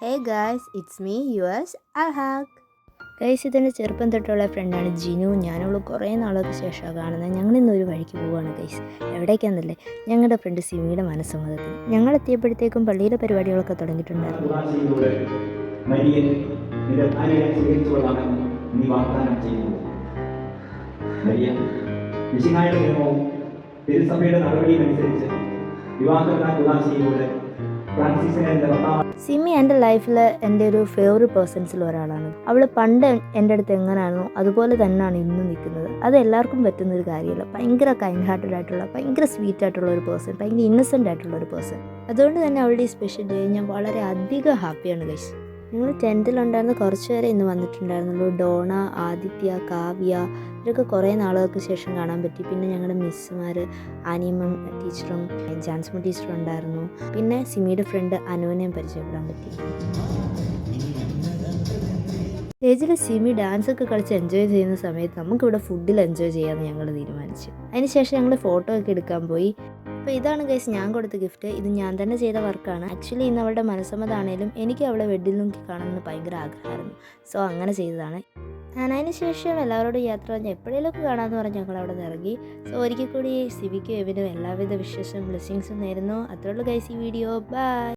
Hey guys, it's me yours Alhaq. Guys, ഇതെൻ്റെ ചെറുപ്പം തൊട്ടുള്ള ഫ്രണ്ടാണ് ജിനു. ഞാനവൾ കുറേ നാൾക്ക് ശേഷമാണ് കാണുന്നത്. ഞങ്ങളിന്നൊരു വഴിക്ക് പോവുകയാണ് ഗൈസ്. എവിടേക്കാണെന്നല്ലേ, ഞങ്ങളുടെ ഫ്രണ്ട് സിമിയുടെ മനസ്സമ്മതത്തിൽ. ഞങ്ങൾ എത്തിയപ്പോഴത്തേക്കും പള്ളിയിലെ പരിപാടികളൊക്കെ തുടങ്ങിയിട്ടുണ്ടായിരുന്നു. തിരുസഭയുടെ നടപടിയനുസരിച്ച് സിമി എൻ്റെ ലൈഫിൽ എൻ്റെ ഒരു ഫേവറേറ്റ് പേഴ്സൺസിൽ ഒരാളാണ്. അവൾ പണ്ട് എൻ്റെ അടുത്ത് എങ്ങനെയാണോ അതുപോലെ തന്നെയാണ് ഇന്നും നിൽക്കുന്നത്. അത് എല്ലാവർക്കും പറ്റുന്നൊരു കാര്യമല്ല. ഭയങ്കര കൈൻഡ് ഹാർട്ടഡ് ആയിട്ടുള്ള, ഭയങ്കര സ്വീറ്റ് ആയിട്ടുള്ള ഒരു പേഴ്സൺ, ഭയങ്കര ഇന്നസെൻ്റ് ആയിട്ടുള്ള ഒരു പേഴ്സൺ. അതുകൊണ്ട് തന്നെ അവളുടെ ഈ സ്പെഷ്യൽ ഡേ ഞാൻ വളരെ അധികം ഹാപ്പിയാണ് ഗൈസ്. ഞങ്ങൾ 10th ഉണ്ടായിരുന്ന കുറച്ച് പേരെ ഇന്ന് വന്നിട്ടുണ്ടായിരുന്നുള്ളൂ. ഡോണ, ആദിത്യ, കാവ്യ, ഇവരൊക്കെ കുറേ നാളുകൾക്ക് ശേഷം കാണാൻ പറ്റി. പിന്നെ ഞങ്ങളുടെ മിസ്സുമാർ ആനിയമ്മ ടീച്ചറും ജാൻസ്മ ടീച്ചറും ഉണ്ടായിരുന്നു. പിന്നെ സിമിയുടെ ഫ്രണ്ട് അനുവിനെയും പരിചയപ്പെടാൻ പറ്റി. സ്റ്റേജിൽ സിമി ഡാൻസൊക്കെ കളിച്ച് എൻജോയ് ചെയ്യുന്ന സമയത്ത് നമുക്കിവിടെ ഫുഡിൽ എൻജോയ് ചെയ്യാമെന്ന് ഞങ്ങൾ തീരുമാനിച്ചു. അതിനുശേഷം ഞങ്ങൾ ഫോട്ടോ ഒക്കെ എടുക്കാൻ പോയി. അപ്പോൾ ഇതാണ് ഗൈസ് ഞാൻ കൊടുത്ത ഗിഫ്റ്റ്. ഇത് ഞാൻ തന്നെ ചെയ്ത വർക്കാണ്. ആക്ച്വലി ഇന്ന് അവളുടെ മനസ്സമ്മതാണേലും എനിക്ക് അവളെ വെഡിൽ നോക്കി കാണണമെന്ന് ഭയങ്കര ആഗ്രഹമായിരുന്നു. സോ അങ്ങനെ ചെയ്തതാണ്. അതിന് ശേഷം എല്ലാവരോടും യാത്ര പറഞ്ഞ് എപ്പോഴേലൊക്കെ കാണാമെന്ന് പറഞ്ഞ് ഞങ്ങൾ അവിടെ നിന്ന് ഇറങ്ങി. സോ ഒരിക്കൽ കൂടി സിവിക്കും എവിനും എല്ലാവിധ വിശേഷം ബ്ലെസ്സിങ്സും നേരുന്നു. അത്രയുള്ളൂ ഗൈസ് ഈ വീഡിയോ. ബൈ.